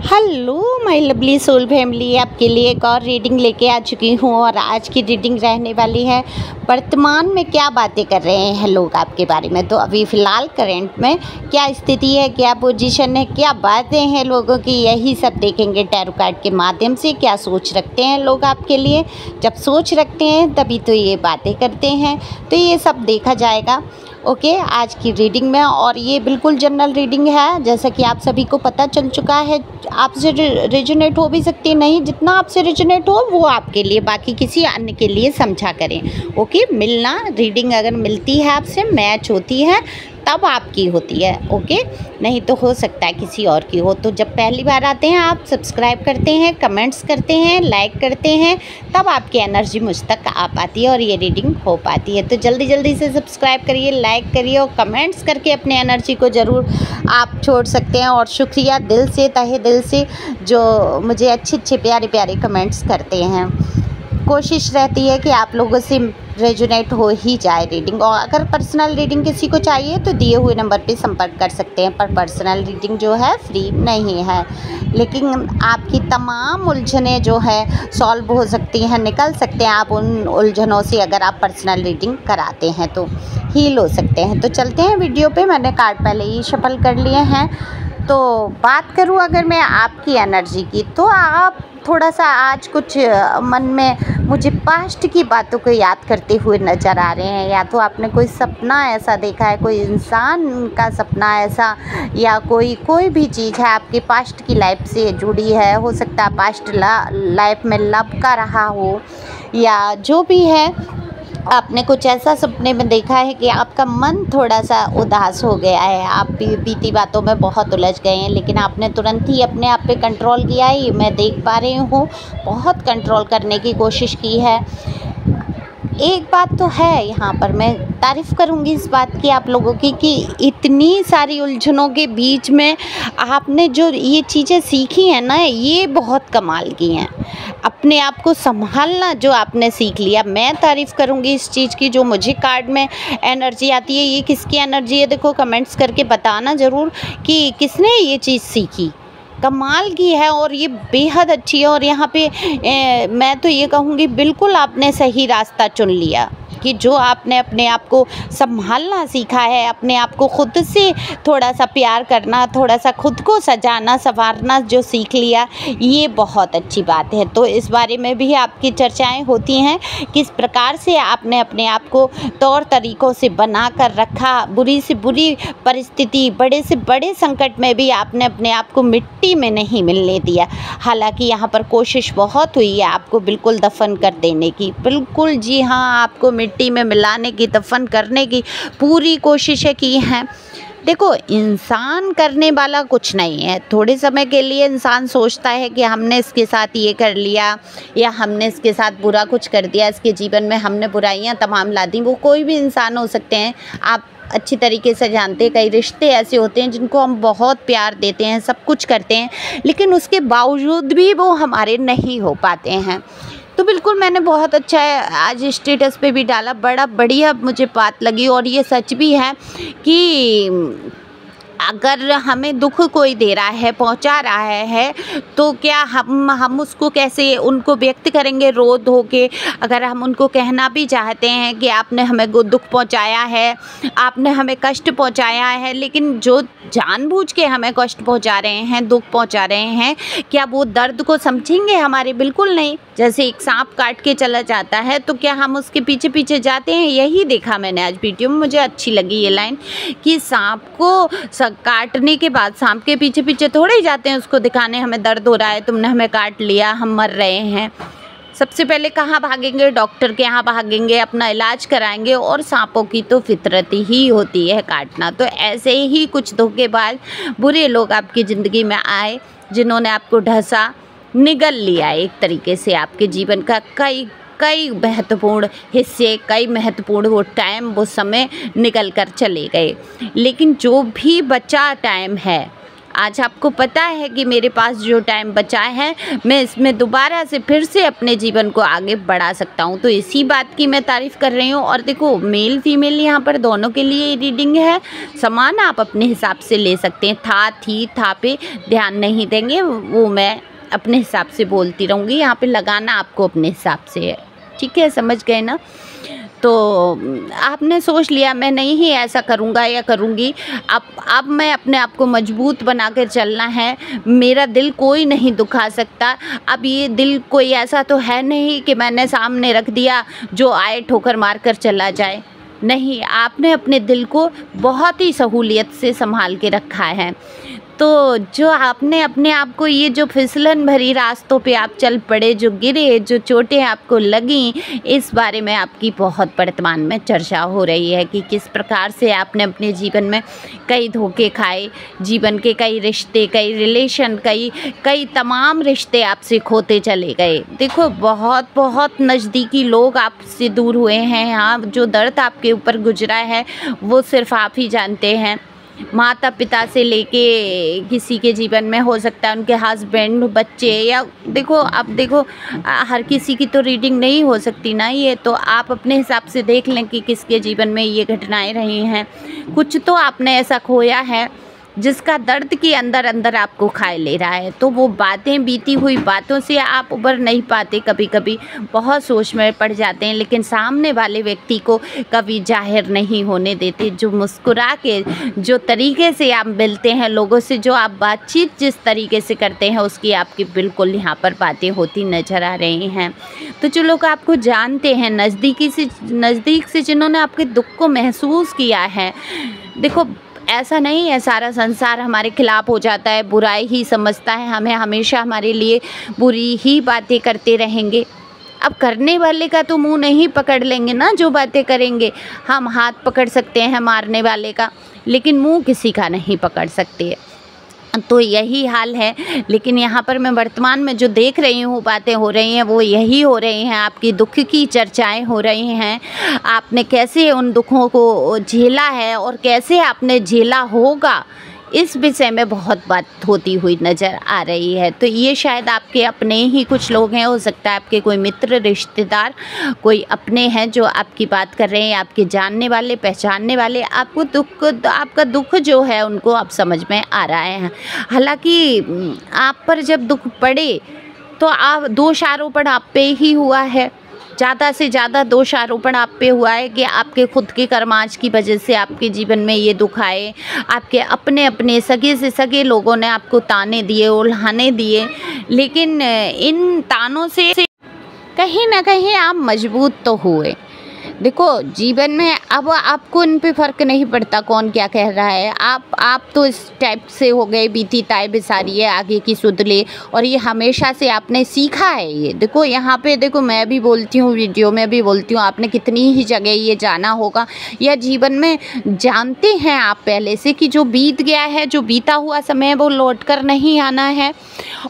Hello my lovely soul family, आपके लिए एक और रीडिंग लेके आ चुकी हूँ। और आज की रीडिंग रहने वाली है वर्तमान में क्या बातें कर रहे हैं लोग आपके बारे में। तो अभी फ़िलहाल करंट में क्या स्थिति है, क्या पोजीशन है, क्या बातें हैं लोगों की, यही सब देखेंगे टैरो कार्ड के माध्यम से। क्या सोच रखते हैं लोग आपके लिए, जब सोच रखते हैं तभी तो ये बातें करते हैं, तो ये सब देखा जाएगा ओके आज की रीडिंग में। और ये बिल्कुल जनरल रीडिंग है, जैसा कि आप सभी को पता चल चुका है। आपसे रेजोनेट हो भी सकती है, नहीं जितना आपसे रेजोनेट हो वो आपके लिए, बाकी किसी अन्य के लिए समझा करें ओके। मिलना रीडिंग अगर मिलती है आपसे, मैच होती है तब आपकी होती है ओके, नहीं तो हो सकता है किसी और की हो। तो जब पहली बार आते हैं आप, सब्सक्राइब करते हैं, कमेंट्स करते हैं, लाइक करते हैं, तब आपकी एनर्जी मुझ तक आ पाती है और ये रीडिंग हो पाती है। तो जल्दी जल्दी से सब्सक्राइब करिए, लाइक करिए और कमेंट्स करके अपने एनर्जी को ज़रूर आप छोड़ सकते हैं। और शुक्रिया दिल से, तहे दिल से, जो मुझे अच्छे अच्छे प्यारे प्यारे कमेंट्स करते हैं। कोशिश रहती है कि आप लोगों से रेजोनेट हो ही जाए रीडिंग। और अगर पर्सनल रीडिंग किसी को चाहिए तो दिए हुए नंबर पे संपर्क कर सकते हैं, पर पर्सनल रीडिंग जो है फ्री नहीं है, लेकिन आपकी तमाम उलझनें जो है सॉल्व हो सकती हैं, निकल सकते हैं आप उन उलझनों से। अगर आप पर्सनल रीडिंग कराते हैं तो हील हो सकते हैं। तो चलते हैं वीडियो पे। मैंने कार्ड पहले ही शफल कर लिए हैं। तो बात करूँ अगर मैं आपकी एनर्जी की, तो आप थोड़ा सा आज कुछ मन में मुझे पास्ट की बातों को याद करते हुए नज़र आ रहे हैं। या तो आपने कोई सपना ऐसा देखा है, कोई इंसान का सपना ऐसा, या कोई भी चीज़ है आपके पास्ट की लाइफ से जुड़ी है। हो सकता है पास्ट लाइफ में लव का रहा हो, या जो भी है, आपने कुछ ऐसा सपने में देखा है कि आपका मन थोड़ा सा उदास हो गया है, आप बीती बातों में बहुत उलझ गए हैं, लेकिन आपने तुरंत ही अपने आप पे कंट्रोल किया है। ये मैं देख पा रही हूँ, बहुत कंट्रोल करने की कोशिश की है। एक बात तो है, यहाँ पर मैं तारीफ़ करूँगी इस बात की आप लोगों की कि इतनी सारी उलझनों के बीच में आपने जो ये चीज़ें सीखी हैं ना, ये बहुत कमाल की हैं। अपने आप को संभालना जो आपने सीख लिया, मैं तारीफ़ करूँगी इस चीज़ की। जो मुझे कार्ड में एनर्जी आती है, ये किसकी एनर्जी है देखो, कमेंट्स करके बताना ज़रूर कि किसने ये चीज़ सीखी, कमाल की है और ये बेहद अच्छी है। और यहाँ पे मैं तो ये कहूँगी बिल्कुल आपने सही रास्ता चुन लिया कि जो आपने अपने आप को संभालना सीखा है, अपने आप को खुद से थोड़ा सा प्यार करना, थोड़ा सा खुद को सजाना संवारना जो सीख लिया, ये बहुत अच्छी बात है। तो इस बारे में भी आपकी चर्चाएं होती हैं, किस प्रकार से आपने अपने आप को तौर तरीक़ों से बना कर रखा। बुरी से बुरी परिस्थिति, बड़े से बड़े संकट में भी आपने अपने आप को मिट्टी में नहीं मिलने दिया। हालांकि यहाँ पर कोशिश बहुत हुई है आपको बिल्कुल दफन कर देने की, बिल्कुल जी हाँ, आपको मिट्टी में मिलाने की, दफन करने की पूरी कोशिशें की हैं। देखो, इंसान करने वाला कुछ नहीं है। थोड़े समय के लिए इंसान सोचता है कि हमने इसके साथ ये कर लिया, या हमने इसके साथ बुरा कुछ कर दिया, इसके जीवन में हमने बुराइयां तमाम ला दी। वो कोई भी इंसान हो सकते हैं, आप अच्छी तरीके से जानते हैं। कई रिश्ते ऐसे होते हैं जिनको हम बहुत प्यार देते हैं, सब कुछ करते हैं, लेकिन उसके बावजूद भी वो हमारे नहीं हो पाते हैं। तो बिल्कुल मैंने बहुत अच्छा आज स्टेटस पे भी डाला, बड़ा बढ़िया मुझे बात लगी। और ये सच भी है कि अगर हमें दुख कोई दे रहा है, पहुंचा रहा है, तो क्या हम उसको कैसे उनको व्यक्त करेंगे रो धो के। अगर हम उनको कहना भी चाहते हैं कि आपने हमें दुख पहुंचाया है, आपने हमें कष्ट पहुंचाया है, लेकिन जो जानबूझ के हमें कष्ट पहुंचा रहे हैं, दुख पहुंचा रहे हैं, क्या वो दर्द को समझेंगे हमारे? बिल्कुल नहीं। जैसे एक सांप काट के चला जाता है, तो क्या हम उसके पीछे पीछे जाते हैं? यही देखा मैंने आज वीडियो में, मुझे अच्छी लगी ये लाइन कि सांप को काटने के बाद सांप के पीछे पीछे थोड़े ही जाते हैं उसको दिखाने, हमें दर्द हो रहा है, तुमने हमें काट लिया, हम मर रहे हैं। सबसे पहले कहाँ भागेंगे? डॉक्टर के यहाँ भागेंगे, अपना इलाज कराएंगे। और सांपों की तो फितरत ही होती है काटना। तो ऐसे ही कुछ धोखेबाज बुरे लोग आपकी ज़िंदगी में आए, जिन्होंने आपको ढसा, निगल लिया एक तरीके से आपके जीवन का कई महत्वपूर्ण हिस्से, कई महत्वपूर्ण वो टाइम, वो समय निकल कर चले गए। लेकिन जो भी बचा टाइम है, आज आपको पता है कि मेरे पास जो टाइम बचा है मैं इसमें दोबारा से फिर से अपने जीवन को आगे बढ़ा सकता हूँ। तो इसी बात की मैं तारीफ़ कर रही हूँ। और देखो, मेल फीमेल यहाँ पर दोनों के लिए रीडिंग है, समान आप अपने हिसाब से ले सकते हैं। था, थी, था पे ध्यान नहीं देंगे, वो मैं अपने हिसाब से बोलती रहूँगी। यहाँ पे लगाना आपको अपने हिसाब से है, ठीक है, समझ गए ना। तो आपने सोच लिया मैं नहीं ही ऐसा करूँगा या करूँगी, अब मैं अपने आप को मजबूत बना कर चलना है, मेरा दिल कोई नहीं दुखा सकता। अब ये दिल कोई ऐसा तो है नहीं कि मैंने सामने रख दिया जो आए ठोकर मार कर चला जाए। नहीं, आपने अपने दिल को बहुत ही सहूलियत से संभाल के रखा है। तो जो आपने अपने आप को, ये जो फिसलन भरी रास्तों पे आप चल पड़े, जो गिरे, जो चोटें आपको लगीं, इस बारे में आपकी बहुत वर्तमान में चर्चा हो रही है कि किस प्रकार से आपने अपने जीवन में कई धोखे खाए, जीवन के कई रिश्ते, कई रिलेशन, कई तमाम रिश्ते आपसे खोते चले गए। देखो, बहुत बहुत नज़दीकी लोग आपसे दूर हुए हैं। यहाँ जो दर्द आपके ऊपर गुजरा है वो सिर्फ आप ही जानते हैं। माता पिता से लेके किसी के जीवन में हो सकता है उनके हस्बैंड, बच्चे, या देखो, अब देखो, हर किसी की तो रीडिंग नहीं हो सकती ना। ये तो आप अपने हिसाब से देख लें कि किसके जीवन में ये घटनाएं रही हैं। कुछ तो आपने ऐसा खोया है जिसका दर्द के अंदर अंदर आपको खाए ले रहा है। तो वो बातें, बीती हुई बातों से आप उबर नहीं पाते, कभी कभी बहुत सोच में पड़ जाते हैं, लेकिन सामने वाले व्यक्ति को कभी जाहिर नहीं होने देते। जो मुस्कुरा के, जो तरीके से आप मिलते हैं लोगों से, जो आप बातचीत जिस तरीके से करते हैं, उसकी आपकी बिल्कुल यहाँ पर बातें होती नज़र आ रही हैं। तो जो लोग आपको जानते हैं नज़दीक से जिन्होंने आपके दुख को महसूस किया है, देखो, ऐसा नहीं है सारा संसार हमारे खिलाफ हो जाता है, बुराई ही समझता है, हमें हमेशा हमारे लिए बुरी ही बातें करते रहेंगे। अब करने वाले का तो मुंह नहीं पकड़ लेंगे ना, जो बातें करेंगे। हम हाथ पकड़ सकते हैं मारने वाले का, लेकिन मुंह किसी का नहीं पकड़ सकते। तो यही हाल है। लेकिन यहाँ पर मैं वर्तमान में जो देख रही हूँ, बातें हो रही हैं, वो यही हो रही हैं। आपकी दुख की चर्चाएं हो रही हैं। आपने कैसे उन दुखों को झेला है और कैसे आपने झेला होगा, इस विषय में बहुत बात होती हुई नज़र आ रही है। तो ये शायद आपके अपने ही कुछ लोग हैं, हो सकता है आपके कोई मित्र, रिश्तेदार, कोई अपने हैं जो आपकी बात कर रहे हैं, आपके जानने वाले, पहचानने वाले। आपका दुख जो है उनको अब समझ में आ रहा है। हालांकि आप पर जब दुख पड़े तो आप दोष आरोपण आप पे ही हुआ है, ज़्यादा से ज़्यादा दोष आरोपण आप पे हुआ है कि आपके खुद के कर्मांच की वजह से आपके जीवन में ये दुख आए। आपके अपने सगे से सगे लोगों ने आपको ताने दिए, उल्हाने दिए, लेकिन इन तानों से कहीं ना कहीं आप मजबूत तो हुए। देखो, जीवन में अब आपको इन पे फ़र्क नहीं पड़ता कौन क्या कह रहा है। आप तो इस टाइप से हो गए, बीती ताय बिसारी है, आगे की सुध ले। और ये हमेशा से आपने सीखा है। ये देखो, यहाँ पे देखो, मैं भी बोलती हूँ, वीडियो में भी बोलती हूँ, आपने कितनी ही जगह ये जाना होगा या जीवन में जानते हैं आप पहले से कि जो बीत गया है, जो बीता हुआ समय, वो लौट कर नहीं आना है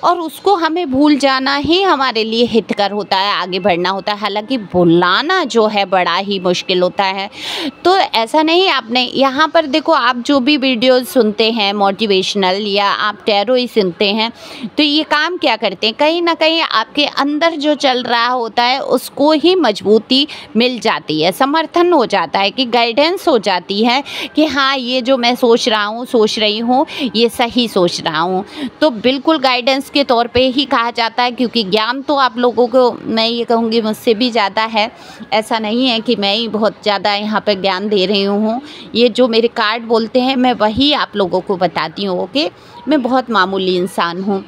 और उसको हमें भूल जाना ही हमारे लिए हितकर होता है, आगे बढ़ना होता है। हालांकि भुलाना जो है बड़ा ही मुश्किल होता है। तो ऐसा नहीं, आपने यहाँ पर देखो, आप जो भी वीडियोस सुनते हैं मोटिवेशनल या आप टैरो ही सुनते हैं, तो ये काम क्या करते हैं, कहीं ना कहीं आपके अंदर जो चल रहा होता है उसको ही मजबूती मिल जाती है, समर्थन हो जाता है, कि गाइडेंस हो जाती है कि हाँ, ये जो मैं सोच रहा हूँ, सोच रही हूँ, ये सही सोच रहा हूँ। तो बिल्कुल गाइडेंस के तौर पे ही कहा जाता है, क्योंकि ज्ञान तो आप लोगों को, मैं ये कहूँगी, मुझसे भी ज़्यादा है। ऐसा नहीं है कि मैं ही बहुत ज़्यादा यहाँ पर ज्ञान दे रही हूँ। ये जो मेरे कार्ड बोलते हैं, मैं वही आप लोगों को बताती हूँ। ओके, मैं बहुत मामूली इंसान हूँ।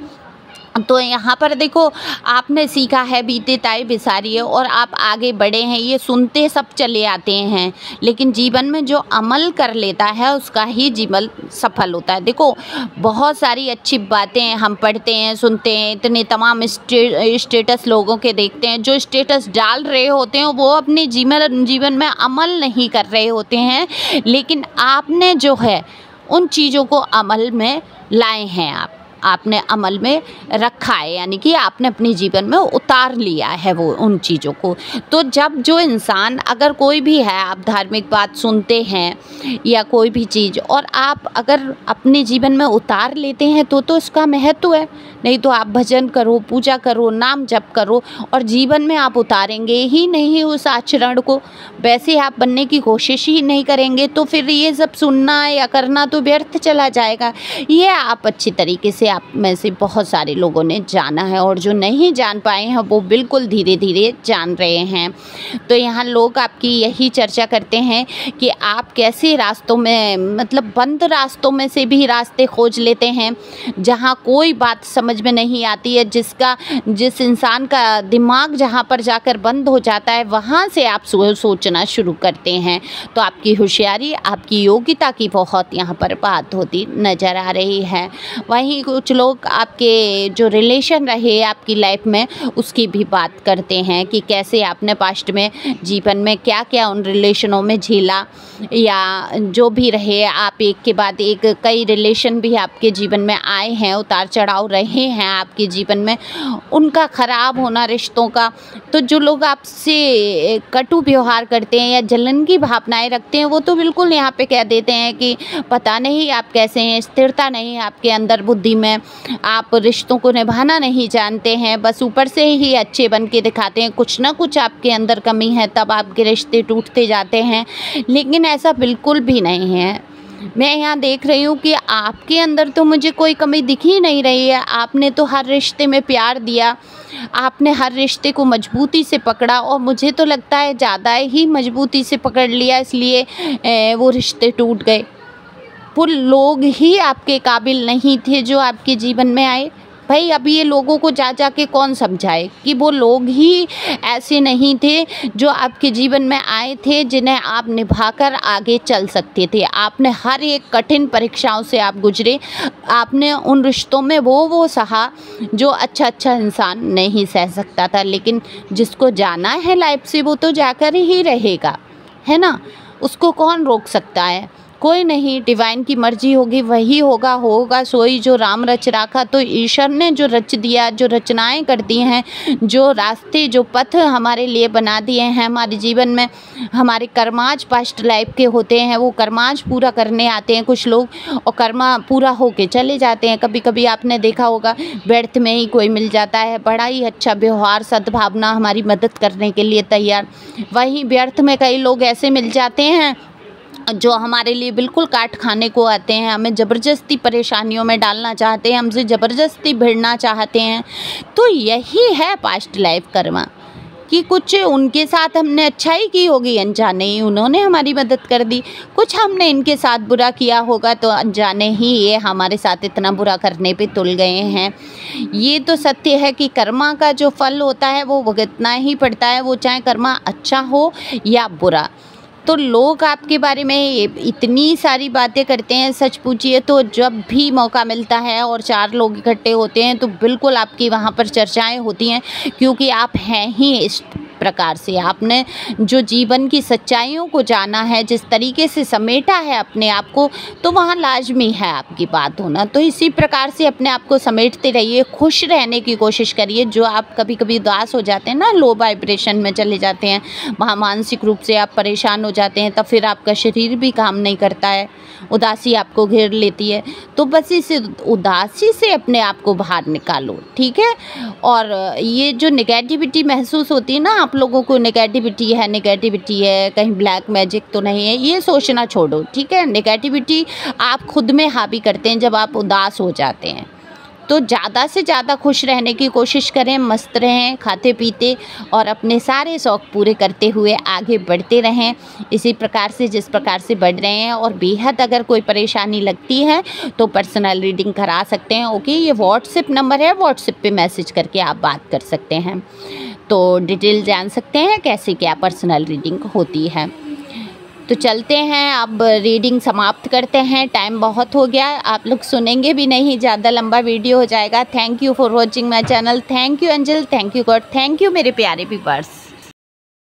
तो यहाँ पर देखो, आपने सीखा है, बीते ताय बिसारी है और आप आगे बढ़े हैं। ये सुनते सब चले आते हैं, लेकिन जीवन में जो अमल कर लेता है उसका ही जीवन सफल होता है। देखो, बहुत सारी अच्छी बातें हम पढ़ते हैं, सुनते हैं, इतने तमाम स्टेटस लोगों के देखते हैं, जो स्टेटस डाल रहे होते हैं वो अपने जीवन में अमल नहीं कर रहे होते हैं, लेकिन आपने जो है उन चीज़ों को अमल में लाए हैं। आपने अमल में रखा है, यानी कि आपने अपने जीवन में उतार लिया है वो उन चीज़ों को। तो जब जो इंसान, अगर कोई भी है, आप धार्मिक बात सुनते हैं या कोई भी चीज़, और आप अगर अपने जीवन में उतार लेते हैं तो इसका महत्व है। नहीं तो आप भजन करो, पूजा करो, नाम जप करो, और जीवन में आप उतारेंगे ही नहीं उस आचरण को, वैसे आप बनने की कोशिश ही नहीं करेंगे, तो फिर ये सब सुनना या करना तो व्यर्थ चला जाएगा। ये आप अच्छी तरीके से, आप में से बहुत सारे लोगों ने जाना है, और जो नहीं जान पाए हैं वो बिल्कुल धीरे धीरे जान रहे हैं। तो यहाँ लोग आपकी यही चर्चा करते हैं कि आप कैसे रास्तों में, मतलब बंद रास्तों में से भी रास्ते खोज लेते हैं, जहाँ कोई बात समझ में नहीं आती है, जिस इंसान का दिमाग जहाँ पर जाकर बंद हो जाता है, वहाँ से आप सोचना शुरू करते हैं। तो आपकी होशियारी, आपकी योग्यता की बहुत यहाँ पर बात होती नज़र आ रही है। वहीं कुछ लोग आपके जो रिलेशन रहे आपकी लाइफ में, उसकी भी बात करते हैं कि कैसे आपने पास्ट में जीवन में क्या क्या उन रिलेशनों में झेला, या जो भी रहे, आप एक के बाद एक कई रिलेशन भी आपके जीवन में आए हैं, उतार चढ़ाव रहे हैं आपके जीवन में, उनका ख़राब होना रिश्तों का। तो जो लोग आपसे कटु व्यवहार करते हैं या जलन की भावनाएं रखते हैं, वो तो बिल्कुल यहाँ पे कह देते हैं कि पता नहीं आप कैसे हैं, स्थिरता नहीं है आपके अंदर बुद्धि में, आप रिश्तों को निभाना नहीं जानते हैं, बस ऊपर से ही अच्छे बन के दिखाते हैं, कुछ ना कुछ आपके अंदर कमी है, तब आपके रिश्ते टूटते जाते हैं। लेकिन ऐसा बिल्कुल भी नहीं है। मैं यहाँ देख रही हूँ कि आपके अंदर तो मुझे कोई कमी दिख ही नहीं रही है। आपने तो हर रिश्ते में प्यार दिया, आपने हर रिश्ते को मजबूती से पकड़ा, और मुझे तो लगता है ज़्यादा ही मजबूती से पकड़ लिया, इसलिए वो रिश्ते टूट गए। वो लोग ही आपके काबिल नहीं थे जो आपके जीवन में आए। भाई अब ये लोगों को जा के कौन समझाए कि वो लोग ही ऐसे नहीं थे जो आपके जीवन में आए थे, जिन्हें आप निभाकर आगे चल सकते थे। आपने हर एक कठिन परीक्षाओं से आप गुजरे, आपने उन रिश्तों में वो सहा जो अच्छा इंसान नहीं सह सकता था। लेकिन जिसको जाना है लाइफ से, वो तो जाकर ही रहेगा, है ना। उसको कौन रोक सकता है? कोई नहीं। डिवाइन की मर्जी होगी, वही होगा सोई जो राम रच राखा। तो ईश्वर ने जो रच दिया, जो रचनाएं कर दी हैं, जो रास्ते, जो पथ हमारे लिए बना दिए हैं हमारे जीवन में, हमारे कर्माज पास्ट लाइफ के होते हैं, वो कर्माज पूरा करने आते हैं कुछ लोग, और कर्मा पूरा होके चले जाते हैं। कभी कभी आपने देखा होगा व्यर्थ में ही कोई मिल जाता है, बड़ा ही अच्छा व्यवहार, सद्भावना, हमारी मदद करने के लिए तैयार। वहीं व्यर्थ में कई लोग ऐसे मिल जाते हैं जो हमारे लिए बिल्कुल काट खाने को आते हैं, हमें ज़बरदस्ती परेशानियों में डालना चाहते हैं, हमसे ज़बरदस्ती भिड़ना चाहते हैं। तो यही है पास्ट लाइफ कर्मा, कि कुछ उनके साथ हमने अच्छाई की होगी, अनजाने ही उन्होंने हमारी मदद कर दी। कुछ हमने इनके साथ बुरा किया होगा, तो अनजाने ही ये हमारे साथ इतना बुरा करने पे तुल गए हैं। ये तो सत्य है कि कर्मा का जो फल होता है वो भुगतना ही पड़ता है, वो चाहे कर्मा अच्छा हो या बुरा। तो लोग आपके बारे में इतनी सारी बातें करते हैं, सच पूछिए तो जब भी मौका मिलता है और 4 लोग इकट्ठे होते हैं तो बिल्कुल आपकी वहाँ पर चर्चाएं होती हैं, क्योंकि आप हैं ही इस प्रकार से। आपने जो जीवन की सच्चाइयों को जाना है, जिस तरीके से समेटा है अपने आप को, तो वहाँ लाजमी है आपकी बात होना। तो इसी प्रकार से अपने आप को समेटते रहिए, खुश रहने की कोशिश करिए। जो आप कभी कभी उदास हो जाते हैं ना, लो वाइब्रेशन में चले जाते हैं, वहाँ मानसिक रूप से आप परेशान हो जाते हैं, तब फिर आपका शरीर भी काम नहीं करता है, उदासी आपको घेर लेती है। तो बस इस उदासी से अपने आप को बाहर निकालो, ठीक है। और ये जो नेगेटिविटी महसूस होती है ना, आप लोगों को नेगेटिविटी है, कहीं ब्लैक मैजिक तो नहीं है, ये सोचना छोड़ो, ठीक है। नेगेटिविटी आप खुद में हावी करते हैं जब आप उदास हो जाते हैं। तो ज़्यादा से ज़्यादा खुश रहने की कोशिश करें, मस्त रहें, खाते पीते और अपने सारे शौक़ पूरे करते हुए आगे बढ़ते रहें, इसी प्रकार से जिस प्रकार से बढ़ रहे हैं। और बेहद अगर कोई परेशानी लगती है तो पर्सनल रीडिंग करा सकते हैं, ओके। ये व्हाट्सएप नंबर है, व्हाट्सएप पे मैसेज करके आप बात कर सकते हैं, तो डिटेल जान सकते हैं कैसे क्या पर्सनल रीडिंग होती है। तो चलते हैं, अब रीडिंग समाप्त करते हैं, टाइम बहुत हो गया, आप लोग सुनेंगे भी नहीं, ज़्यादा लंबा वीडियो हो जाएगा। Thank you for watching my channel, thank you angel, thank you God, thank you मेरे प्यारे व्यूअर्स।